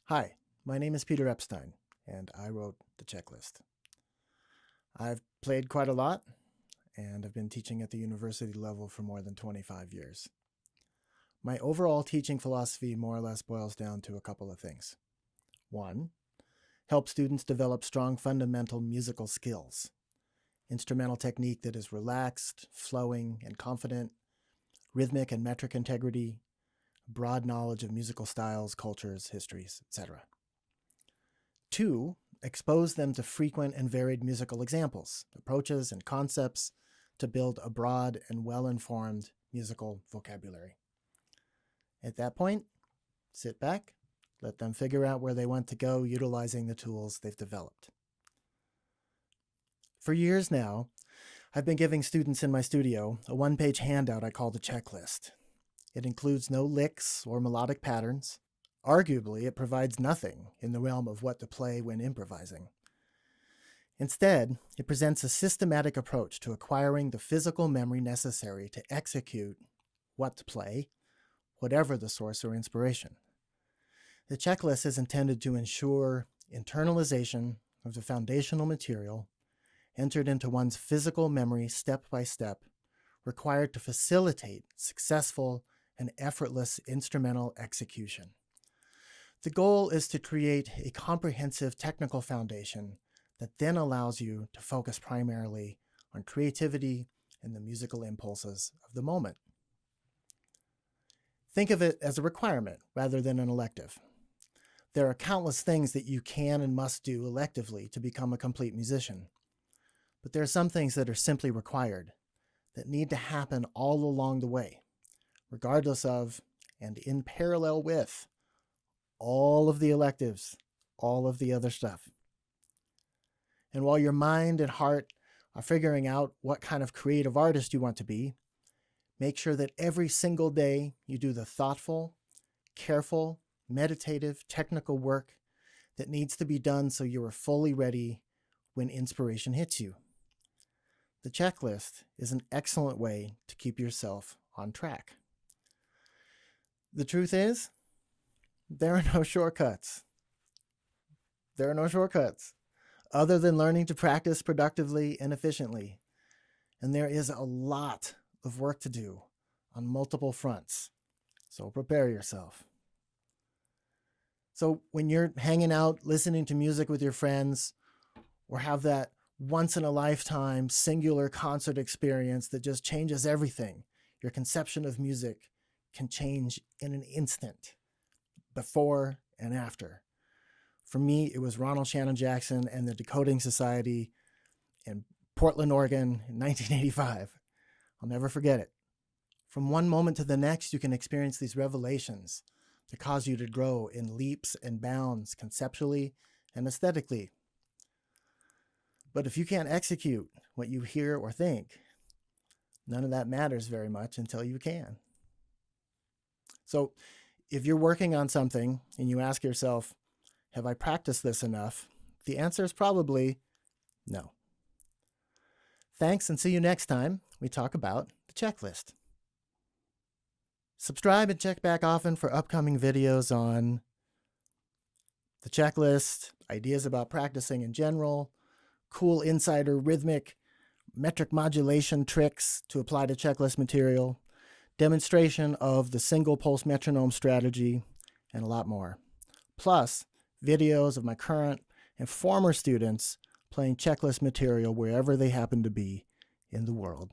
Hi, my name is Peter Epstein, and I wrote the checklist. I've played quite a lot, and I've been teaching at the university level for more than 25 years. My overall teaching philosophy more or less boils down to a couple of things. One, help students develop strong fundamental musical skills, instrumental technique that is relaxed, flowing, and confident, rhythmic and metric integrity, broad knowledge of musical styles, cultures, histories, etc. Two, expose them to frequent and varied musical examples, approaches, and concepts to build a broad and well-informed musical vocabulary. At that point, sit back, let them figure out where they want to go utilizing the tools they've developed. For years now, I've been giving students in my studio a one-page handout I call the checklist. It includes no licks or melodic patterns. Arguably, it provides nothing in the realm of what to play when improvising. Instead, it presents a systematic approach to acquiring the physical memory necessary to execute what to play, whatever the source or inspiration. The checklist is intended to ensure internalization of the foundational material entered into one's physical memory step by step, required to facilitate successful and effortless instrumental execution. The goal is to create a comprehensive technical foundation that then allows you to focus primarily on creativity and the musical impulses of the moment. Think of it as a requirement rather than an elective. There are countless things that you can and must do electively to become a complete musician, but there are some things that are simply required, that need to happen all along the way, regardless of and in parallel with all of the electives, all of the other stuff. And while your mind and heart are figuring out what kind of creative artist you want to be, make sure that every single day you do the thoughtful, careful, meditative, technical work that needs to be done so you are fully ready when inspiration hits you. The checklist is an excellent way to keep yourself on track. The truth is, there are no shortcuts. There are no shortcuts other than learning to practice productively and efficiently. And there is a lot of work to do on multiple fronts. So prepare yourself. So when you're hanging out, listening to music with your friends, or have that once in a lifetime singular concert experience that just changes everything, your conception of music can change in an instant, before and after. For me, it was Ronald Shannon Jackson and the Decoding Society in Portland, Oregon in 1985. I'll never forget it. From one moment to the next, you can experience these revelations that cause you to grow in leaps and bounds conceptually and aesthetically. But if you can't execute what you hear or think, none of that matters very much until you can. So if you're working on something and you ask yourself, have I practiced this enough? The answer is probably no. Thanks, and see you next time we talk about the checklist. Subscribe and check back often for upcoming videos on the checklist, ideas about practicing in general, cool insider rhythmic metric modulation tricks to apply to checklist material, demonstration of the single pulse metronome strategy, and a lot more. Plus, videos of my current and former students playing checklist material wherever they happen to be in the world.